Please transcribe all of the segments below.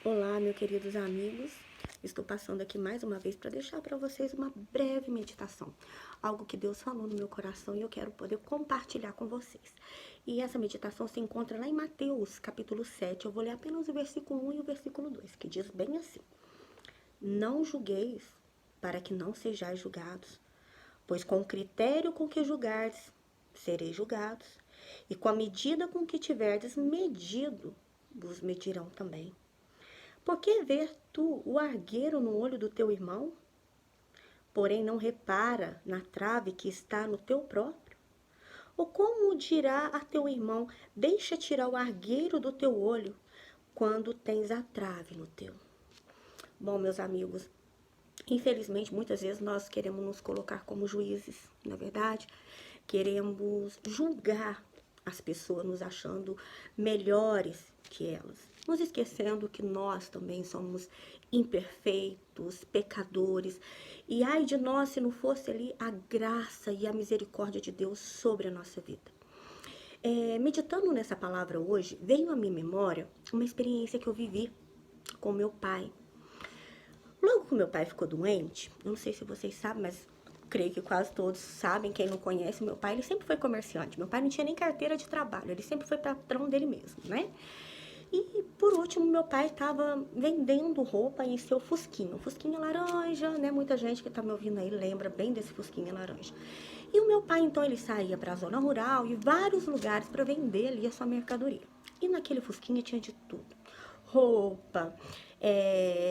Olá, meus queridos amigos. Estou passando aqui mais uma vez para deixar para vocês uma breve meditação. Algo que Deus falou no meu coração e eu quero poder compartilhar com vocês. E essa meditação se encontra lá em Mateus, capítulo 7. Eu vou ler apenas o versículo 1 e o versículo 2, que diz bem assim: Não julgueis, para que não sejais julgados, pois com o critério com que julgardes, sereis julgados, e com a medida com que tiverdes medido, vos medirão também. Por que ver tu o argueiro no olho do teu irmão, porém não repara na trave que está no teu próprio? Ou como dirá a teu irmão, deixa tirar o argueiro do teu olho, quando tens a trave no teu? Bom, meus amigos, infelizmente, muitas vezes nós queremos nos colocar como juízes, na verdade, queremos julgar as pessoas, nos achando melhores que elas, nos esquecendo que nós também somos imperfeitos, pecadores, e ai de nós se não fosse ali a graça e a misericórdia de Deus sobre a nossa vida. Meditando nessa palavra hoje, veio à minha memória uma experiência que eu vivi com meu pai. Logo que meu pai ficou doente, não sei se vocês sabem, mas creio que quase todos sabem, quem não conhece, meu pai, ele sempre foi comerciante. Meu pai não tinha nem carteira de trabalho, ele sempre foi patrão dele mesmo, né? E por último, meu pai estava vendendo roupa em seu Fusquinha. Um Fusquinha laranja, né? Muita gente que está me ouvindo aí lembra bem desse Fusquinha laranja. E o meu pai, então, ele saía para a zona rural e vários lugares para vender ali a sua mercadoria. E naquele Fusquinha tinha de tudo: roupa,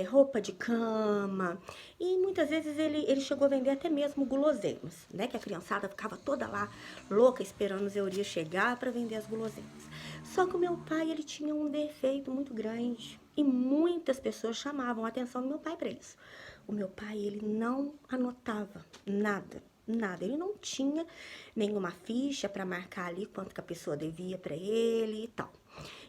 roupa de cama, e muitas vezes ele chegou a vender até mesmo guloseimas, né? Que a criançada ficava toda lá louca esperando os Eurias chegar para vender as guloseimas. Só que o meu pai, ele tinha um defeito muito grande e muitas pessoas chamavam a atenção do meu pai para isso. O meu pai, ele não anotava nada. Nada, ele não tinha nenhuma ficha para marcar ali quanto que a pessoa devia para ele e tal.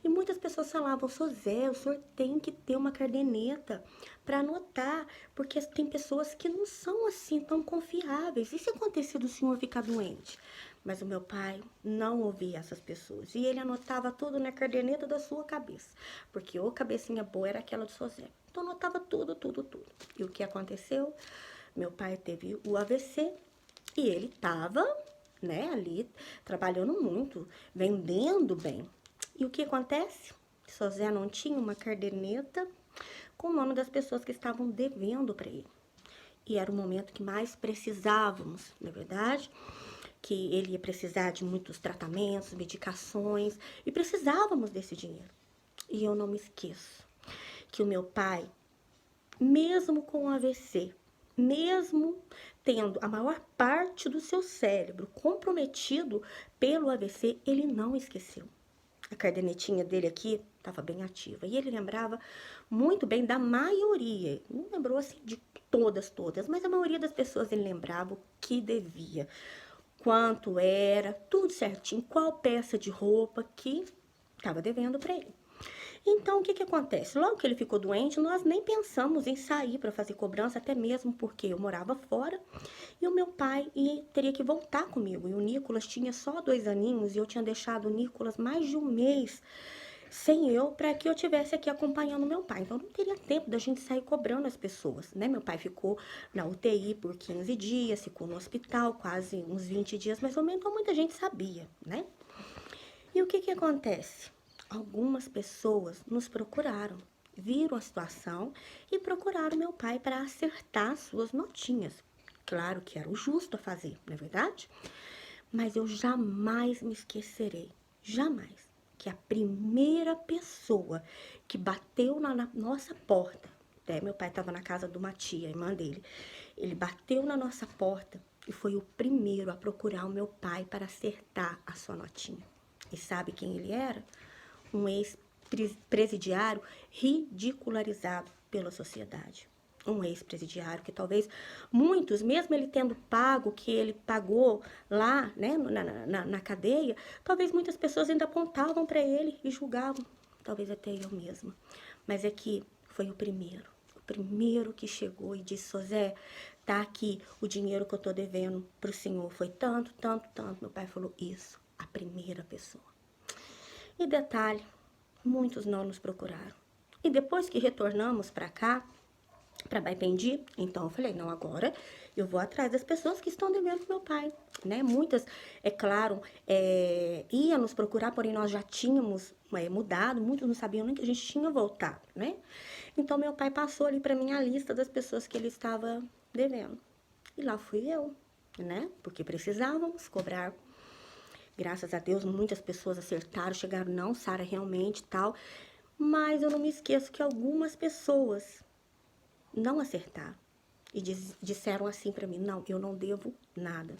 E muitas pessoas falavam: "Sô Zé, o senhor tem que ter uma caderneta para anotar, porque tem pessoas que não são assim tão confiáveis. E se acontecer do senhor ficar doente?" Mas o meu pai não ouvia essas pessoas. E ele anotava tudo na caderneta da sua cabeça. Porque o cabecinha boa era aquela do Sô Zé. Então anotava tudo, tudo, tudo. E o que aconteceu? Meu pai teve o AVC e ele estava, né, ali trabalhando muito, vendendo bem. E o que acontece? Sô Zé não tinha uma caderneta com o nome das pessoas que estavam devendo para ele. E era o momento que mais precisávamos, na verdade, que ele ia precisar de muitos tratamentos, medicações, e precisávamos desse dinheiro. E eu não me esqueço que o meu pai, mesmo com o AVC, mesmo tendo a maior parte do seu cérebro comprometido pelo AVC, ele não esqueceu. A cadernetinha dele aqui estava bem ativa. E ele lembrava muito bem da maioria. Não lembrou assim de todas, mas a maioria das pessoas ele lembrava o que devia, quanto era, tudo certinho, qual peça de roupa que estava devendo para ele. Então, o que que acontece? Logo que ele ficou doente, nós nem pensamos em sair para fazer cobrança, até mesmo porque eu morava fora e o meu pai teria que voltar comigo. E o Nicolas tinha só 2 aninhos e eu tinha deixado o Nicolas mais de um mês sem eu, para que eu tivesse aqui acompanhando meu pai. Então não teria tempo da gente sair cobrando as pessoas, né? Meu pai ficou na UTI por 15 dias, ficou no hospital quase uns 20 dias mais ou menos, então muita gente sabia, né? E o que que acontece? Algumas pessoas nos procuraram, viram a situação e procuraram meu pai para acertar suas notinhas. Claro que era o justo a fazer, não é verdade? Mas eu jamais me esquecerei, jamais, que a primeira pessoa que bateu na nossa porta, meu pai estava na casa de uma tia, irmã dele, ele bateu na nossa porta e foi o primeiro a procurar o meu pai para acertar a sua notinha. E sabe quem ele era? Um ex-presidiário ridicularizado pela sociedade. Um ex-presidiário que talvez muitos, mesmo ele tendo pago o que ele pagou lá, né, na cadeia, talvez muitas pessoas ainda apontavam para ele e julgavam, talvez até eu mesma. Mas é que foi o primeiro que chegou e disse: "Sô Zé, tá aqui o dinheiro que eu tô devendo pro senhor, foi tanto, tanto, tanto." Meu pai falou isso, a primeira pessoa. E detalhe, muitos não nos procuraram. E depois que retornamos para cá, para Baipendi, então eu falei, não, agora eu vou atrás das pessoas que estão devendo pro meu pai, né? Muitas, é claro, iam nos procurar, porém nós já tínhamos mudado, muitos não sabiam nem que a gente tinha voltado, né? Então meu pai passou ali para mim a lista das pessoas que ele estava devendo. E lá fui eu, né? Porque precisávamos cobrar. Graças a Deus, muitas pessoas acertaram, chegaram, não, Sara, realmente, tal. Mas eu não me esqueço que algumas pessoas não acertaram. E disseram assim para mim, não, eu não devo nada.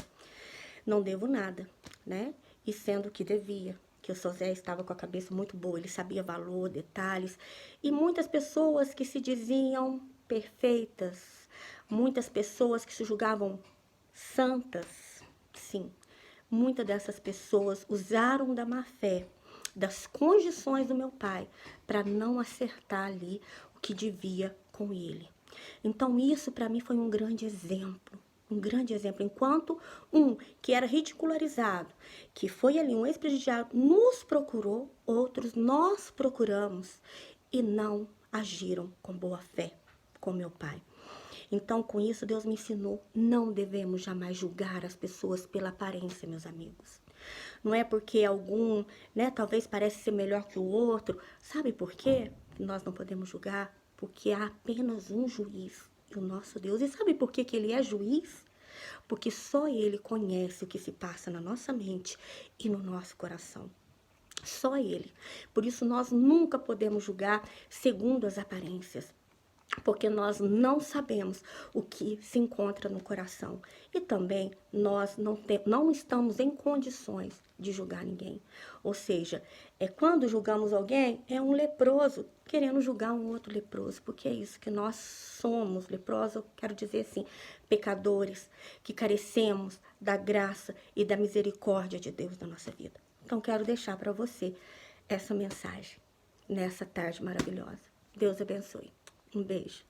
Não devo nada, né? E sendo que devia, que o José estava com a cabeça muito boa, ele sabia valor, detalhes. E muitas pessoas que se diziam perfeitas, muitas pessoas que se julgavam santas, sim. Muitas dessas pessoas usaram da má fé, das condições do meu pai, para não acertar ali o que devia com ele. Então, isso para mim foi um grande exemplo. Um grande exemplo. Enquanto um que era ridicularizado, que foi ali um ex-presidiário, nos procurou, outros nós procuramos e não agiram com boa fé com meu pai. Então, com isso, Deus me ensinou, não devemos jamais julgar as pessoas pela aparência, meus amigos. Não é porque algum, né, talvez parece ser melhor que o outro. Sabe por quê? Nós não podemos julgar, porque há apenas um juiz, o nosso Deus. E sabe por que ele é juiz? Porque só ele conhece o que se passa na nossa mente e no nosso coração. Só ele. Por isso nós nunca podemos julgar segundo as aparências, porque nós não sabemos o que se encontra no coração. E também nós não estamos em condições de julgar ninguém. Ou seja, quando julgamos alguém, é um leproso querendo julgar um outro leproso, porque é isso que nós somos, leprosos, eu quero dizer assim, pecadores, que carecemos da graça e da misericórdia de Deus na nossa vida. Então, quero deixar para você essa mensagem nessa tarde maravilhosa. Deus abençoe. Um beijo.